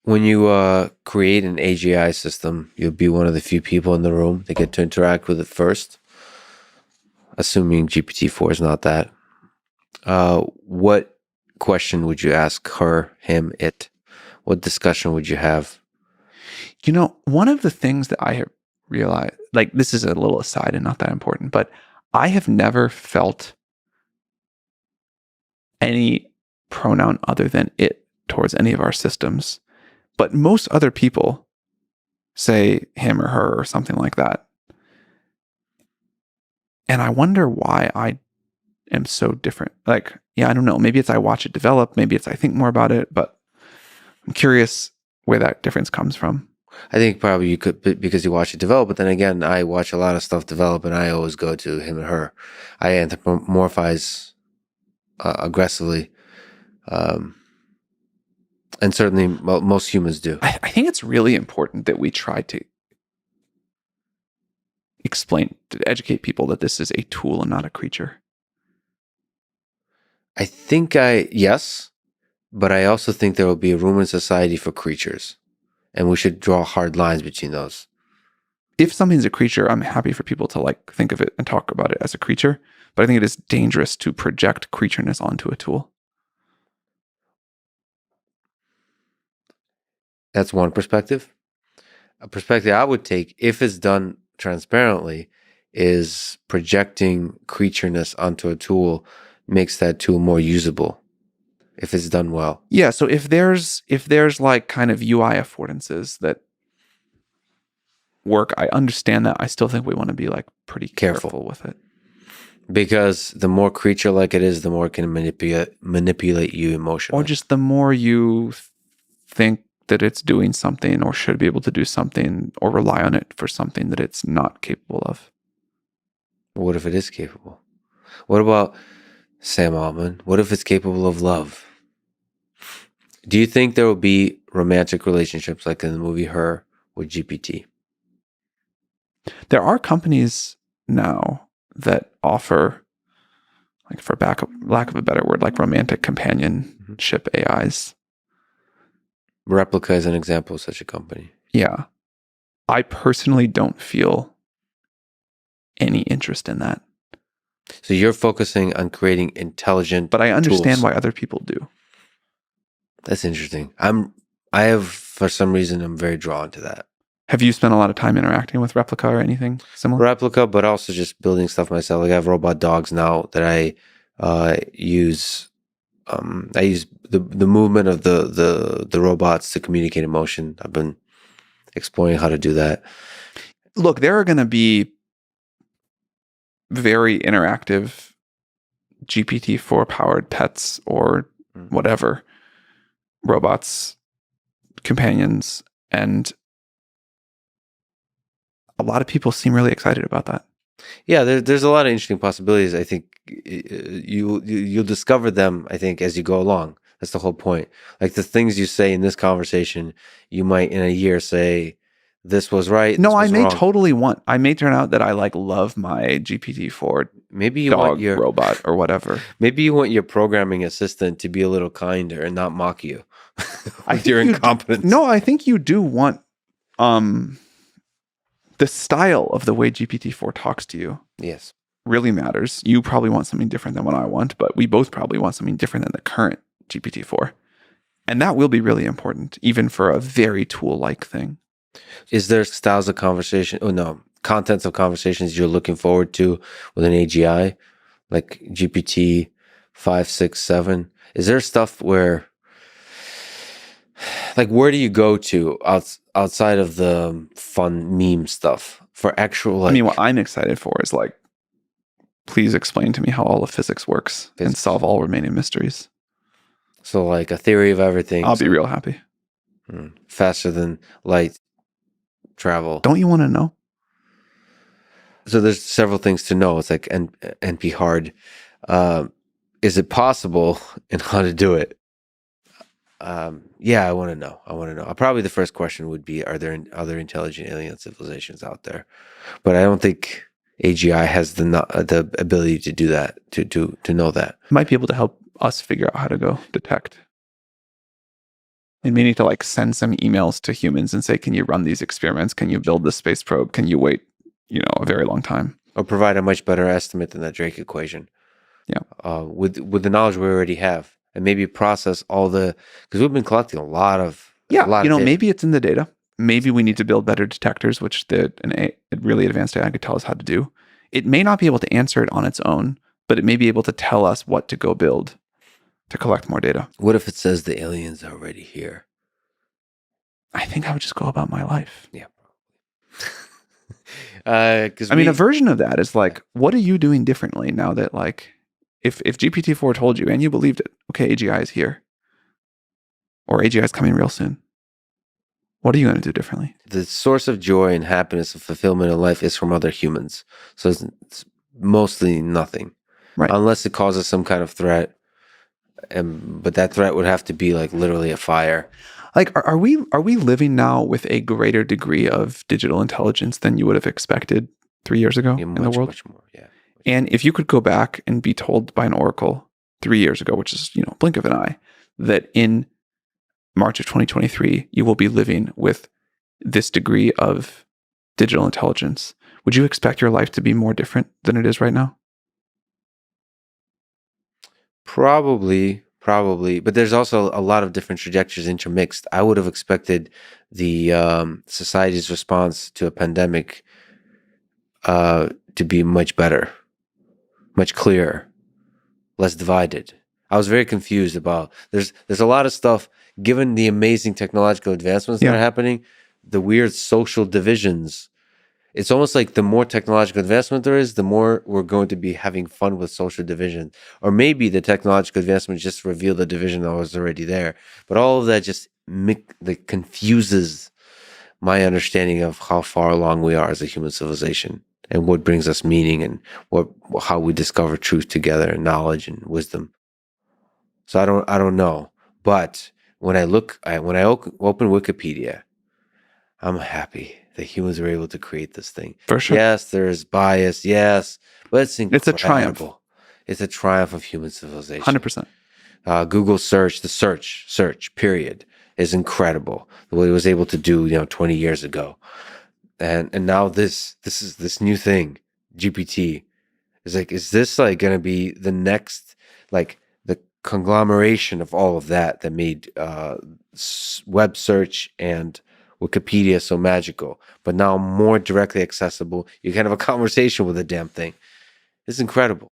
When you create an AGI system, you'll be one of the few people in the room that get to interact with it first, assuming GPT-4 is not that. What question would you ask her, him, it? What discussion would you have? One of the things that I have realized, like this is a little aside and not that important, but I have never felt any pronoun other than it towards any of our systems. But most other people say him or her or something like that. And I wonder why I am so different. Like, yeah, I don't know. Maybe it's I watch it develop. Maybe it's I think more about it. But I'm curious where that difference comes from. I think probably you could, because you watch it develop, but then again, I watch a lot of stuff develop and I always go to him and her. I anthropomorphize aggressively. And certainly most humans do. I think it's really important that we try to explain, to educate people that this is a tool and not a creature. I think yes, but I also think there will be a room in society for creatures, and we should draw hard lines between those. If something's a creature, I'm happy for people to like think of it and talk about it as a creature, but I think it is dangerous to project creatureness onto a tool. That's one perspective. A perspective I would take, if it's done transparently, is projecting creatureness onto a tool makes that tool more usable if it's done well. Yeah, so if there's like kind of UI affordances that work, I understand that. I still think we want to be like pretty careful with it. Because the more creature-like it is, the more it can manipulate you emotionally. Or just the more you think that it's doing something or should be able to do something or rely on it for something that it's not capable of. What if it is capable? What about Sam Altman? What if it's capable of love? Do you think there will be romantic relationships like in the movie Her with GPT? There are companies now that offer, like for lack of a better word, like romantic companionship AIs. Replica is an example of such a company. Yeah. I personally don't feel any interest in that. So you're focusing on creating intelligent But I understand tools. why other people do. That's interesting. For some reason, I'm very drawn to that. Have you spent a lot of time interacting with Replica or anything similar? Replica, but also just building stuff myself. Like I have robot dogs now that I use. I use the movement of the robots to communicate emotion. I've been exploring how to do that. Look, there are going to be very interactive GPT-4 powered pets or whatever, robots, companions, and a lot of people seem really excited about that. Yeah, there's a lot of interesting possibilities. I think you'll discover them, I think, as you go along. That's the whole point. Like the things you say in this conversation, you might in a year say, this was right. No, I may turn out that I like love my GPT-4 maybe you dog want your robot or whatever. Maybe you want your programming assistant to be a little kinder and not mock you with your incompetence. No, I think you do want the style of the way GPT-4 talks to you. Yes. Really matters. You probably want something different than what I want, but we both probably want something different than the current GPT-4. And that will be really important, even for a very tool-like thing. Is there styles of conversation? Oh, no. Contents of conversations you're looking forward to with an AGI, like GPT 5, 6, 7? Is there stuff where, like, where do you go to outside of the fun meme stuff for actual? Like, I mean, what I'm excited for is like, please explain to me how all of physics works and solve all remaining mysteries. So, like a theory of everything. I'll be real happy. Faster than light travel. Don't you want to know? So there's several things to know. It's like NP hard. Is it possible and how to do it? Yeah, I want to know. Probably the first question would be, are there other intelligent alien civilizations out there? But I don't think AGI has the ability to do that, to know that. Might be able to help us figure out how to go detect. And we need to like send some emails to humans and say, can you run these experiments? Can you build this space probe? Can you wait, a very long time? Or provide a much better estimate than that Drake equation. Yeah. With the knowledge we already have, and maybe process all the, because we've been collecting a lot of data. Maybe it's in the data. Maybe we need to build better detectors, which a really advanced AI could tell us how to do. It may not be able to answer it on its own, but it may be able to tell us what to go build to collect more data. What if it says the aliens are already here? I think I would just go about my life. Yeah. Because a version of that is like, what are you doing differently now that like, if GPT-4 told you and you believed it, okay, AGI is here, or AGI is coming real soon, what are you going to do differently? The source of joy and happiness and fulfillment in life is from other humans. So it's mostly nothing. Right. Unless it causes some kind of threat. But that threat would have to be like literally a fire. Like, are we living now with a greater degree of digital intelligence than you would have expected 3 years ago in the world? Much more, yeah. And if you could go back and be told by an oracle 3 years ago, which is, blink of an eye, that in March of 2023, you will be living with this degree of digital intelligence, would you expect your life to be more different than it is right now? Probably. But there's also a lot of different trajectories intermixed. I would have expected the society's response to a pandemic to be much better, much clearer, less divided. I was very confused about, there's a lot of stuff, given the amazing technological advancements that are happening, the weird social divisions. It's almost like the more technological advancement there is, the more we're going to be having fun with social division. Or maybe the technological advancement just revealed the division that was already there. But all of that just confuses my understanding of how far along we are as a human civilization and what brings us meaning and how we discover truth together and knowledge and wisdom. So I don't know. But when I open Wikipedia, I'm happy that humans were able to create this thing. For sure. Yes, there is bias. Yes, but it's incredible. It's a triumph. It's a triumph of human civilization. 100%. Google search, the search period is incredible. The way it was able to do, 20 years ago, and now this is this new thing, GPT, is like, is this like going to be the next, like the conglomeration of all of that made web search and Wikipedia so magical, but now more directly accessible? You can have a conversation with the damn thing. It's incredible.